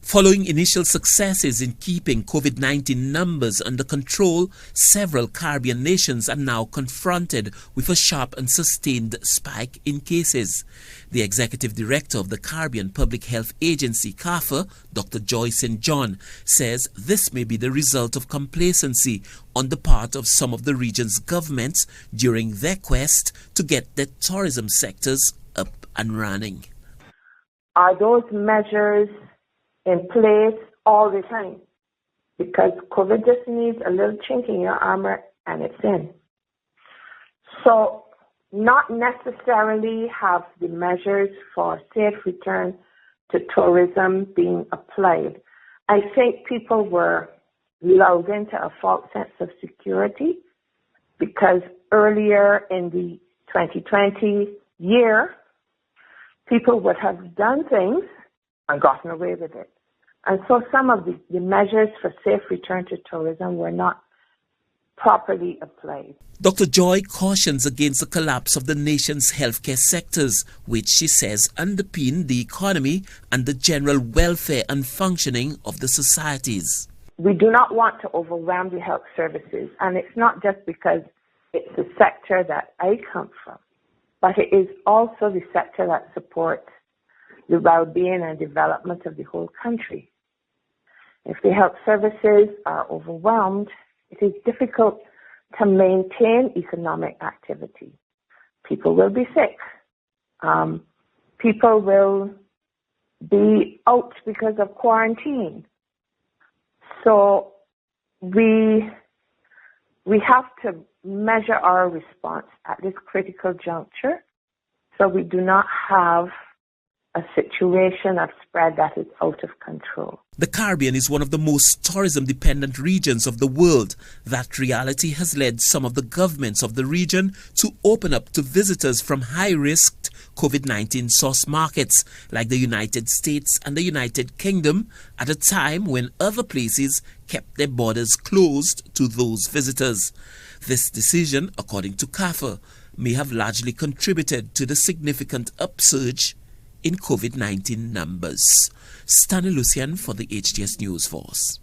Following initial successes in keeping COVID-19 numbers under control, several Caribbean nations are now confronted with a sharp and sustained spike in cases. The Executive Director of the Caribbean Public Health Agency, Carpha, Dr. Joy St. John, says this may be the result of complacency on the part of some of the region's governments during their quest to get their tourism sectors up and running. Are those measures in place all the time? Because COVID just needs a little chink in your armor and it's in. So not necessarily have the measures for safe return to tourism being applied. I think people were lulled into a false sense of security because earlier in the 2020 year, people would have done things and gotten away with it. And so some of the measures for safe return to tourism were not properly applied. Dr. Joy cautions against the collapse of the nation's healthcare sectors, which she says underpin the economy and the general welfare and functioning of the societies. We do not want to overwhelm the health services, and it's not just because it's the sector that I come from, but it is also the sector that supports the well-being and development of the whole country. If the health services are overwhelmed, it is difficult to maintain economic activity. People will be sick. People will be out because of quarantine. So we have to measure our response at this critical juncture so we do not have a situation of spread that is out of control. The Caribbean is one of the most tourism-dependent regions of the world. That reality has led some of the governments of the region to open up to visitors from high-risk COVID-19 source markets like the United States and the United Kingdom at a time when other places kept their borders closed to those visitors. This decision, according to Carpha, may have largely contributed to the significant upsurge in COVID-19 numbers. Stanley Lucian for the HTS News Force.